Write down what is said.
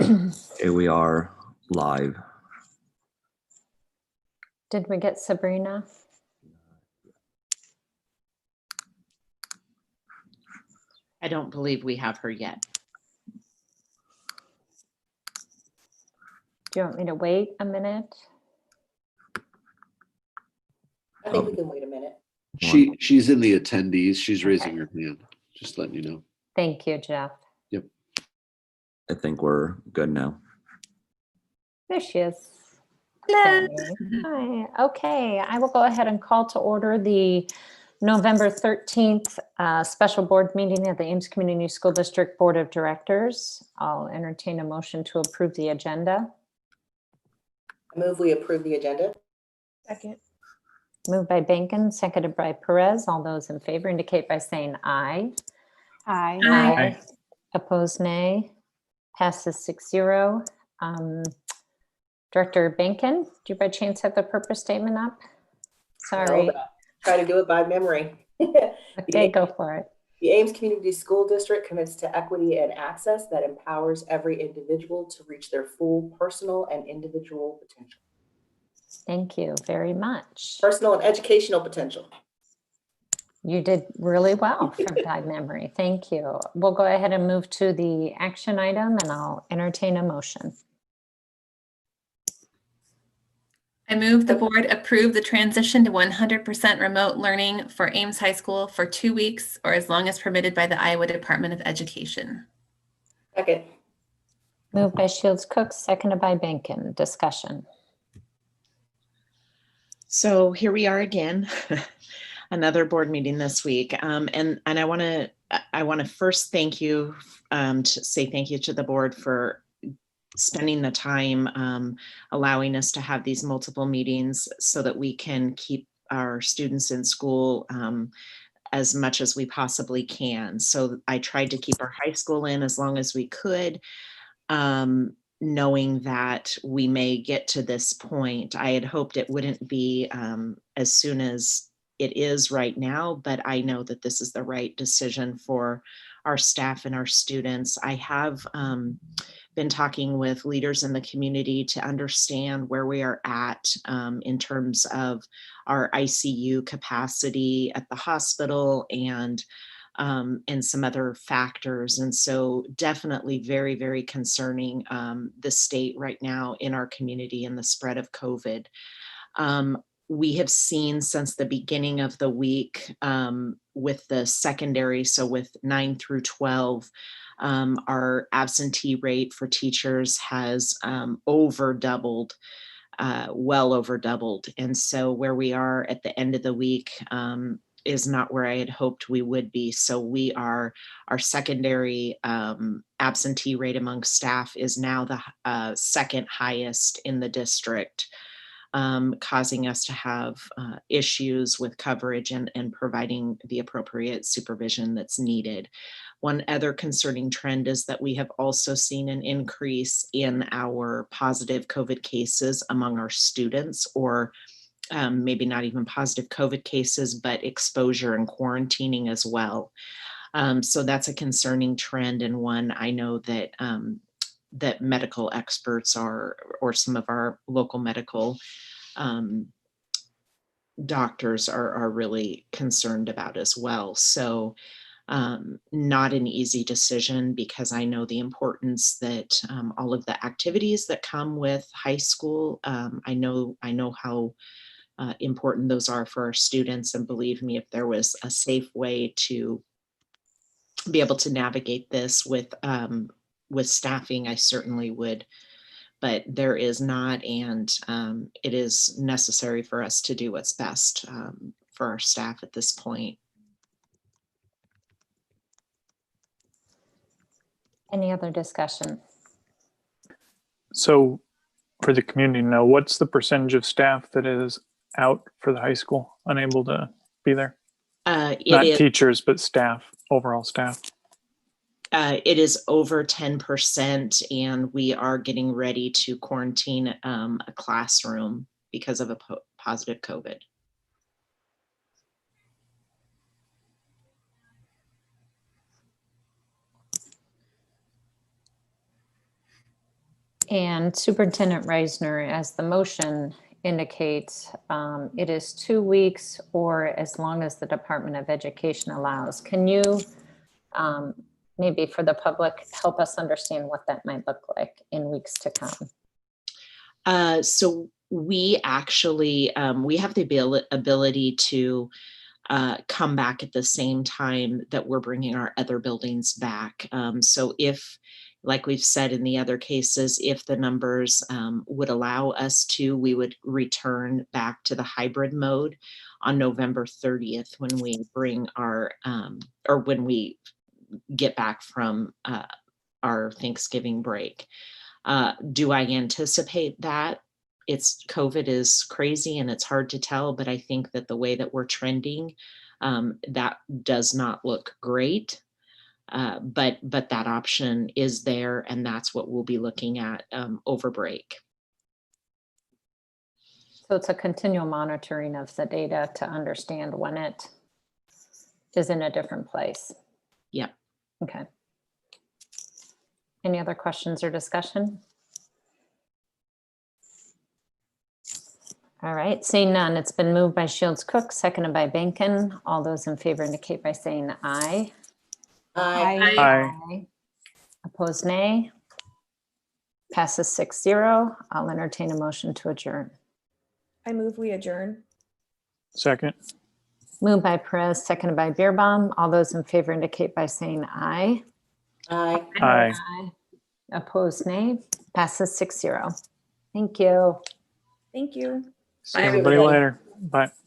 Okay, we are live. Did we get Sabrina? I don't believe we have her yet. Do you want me to wait a minute? I think we can wait a minute. She's in the attendees. She's raising Okay. her hand. Just letting you know. Thank you, Jeff. Yep. I think we're good now. There she is. Hello. Okay. Hi. Okay, I will go ahead and call to order the November 13th special board meeting of the Ames Community School District Board of Directors. I'll entertain a motion to approve the agenda. I move we approve the agenda. Second. Moved by Benkin, seconded by Perez. All those in favor indicate by saying aye. Aye. Aye. Opposed, nay. Passes 6-0. Director Benkin, do you by chance have the purpose statement up? Sorry. No, but I'll try to do it by memory. Okay, go for it. The Ames Community School District commits to equity and access that empowers every individual to reach their full personal and individual potential. Thank you very much. Personal and educational potential. You did really well from by memory. Thank you. We'll go ahead and move to the action item and I'll entertain a motion. I move the board approve the transition to 100% remote learning for Ames High School for 2 weeks or as long as permitted by the Iowa Department of Education. Second. Moved by Shields Cook, seconded by Benkin. Discussion. So here we are again, another board meeting this week. And I want to first thank you, to say thank you to the board for spending the time allowing us to have these multiple meetings so that we can keep our students in school as much as we possibly can. So I tried to keep our high school in as long as we could, knowing that we may get to this point. I had hoped it wouldn't be as soon as it is right now, but I know that this is the right decision for our staff and our students. I have been talking with leaders in the community to understand where we are at in terms of our ICU capacity at the hospital and some other factors. And so definitely very, very concerning the state right now in our community and the spread of COVID. We have seen since the beginning of the week with the secondary, so with 9 through 12, our absentee rate for teachers has over doubled, well over doubled. And so where we are at the end of the week is not where I had hoped we would be. So our secondary absentee rate among staff is now the second highest in the district, causing us to have issues with coverage and providing the appropriate supervision that's needed. One other concerning trend is that we have also seen an increase in our positive COVID cases among our students, or maybe not even positive COVID cases, but exposure and quarantining as well. So that's a concerning trend, and one I know that that medical experts or some of our local medical doctors are really concerned about as well. So not an easy decision, because I know the importance that all of the activities that come with high school, I know how important those are for our students. And believe me, if there was a safe way to be able to navigate this with staffing, I certainly would. But there is not, and it is necessary for us to do what's best for our staff at this point. Any other discussion? So for the community to know, what's the percentage of staff that is out for the high school, unable to be there? Not teachers, but staff, overall staff. It is over 10%, and we are getting ready to quarantine a classroom because of a positive COVID. And Superintendent Reisner, as the motion indicates, it is 2 weeks or as long as the Department of Education allows. Can you, maybe for the public, help us understand what that might look like in weeks to come? So we actually, we have the ability to come back at the same time that we're bringing our other buildings back. So if, like we've said in the other cases, if the numbers would allow us to, we would return back to the hybrid mode on November 30th when we bring our, or when we get back from our Thanksgiving break. Do I anticipate that? COVID is crazy and it's hard to tell, but I think that the way that we're trending, that does not look great. But that option is there, and that's what we'll be looking at over break. So it's a continual monitoring of the data to understand when it is in a different place. Yep. Okay. Any other questions or discussion? All right, seeing none, it's been moved by Shields Cook, seconded by Benkin. All those in favor indicate by saying aye. Aye. Aye. Opposed, nay. Passes 6-0. I'll entertain a motion to adjourn. I move we adjourn. Second. Moved by Perez, seconded by Beerbaum. All those in favor indicate by saying aye. Aye. Aye. Aye. Opposed, nay. Passes 6-0. Thank you. Thank you. See Bye, everybody everybody. later. Bye.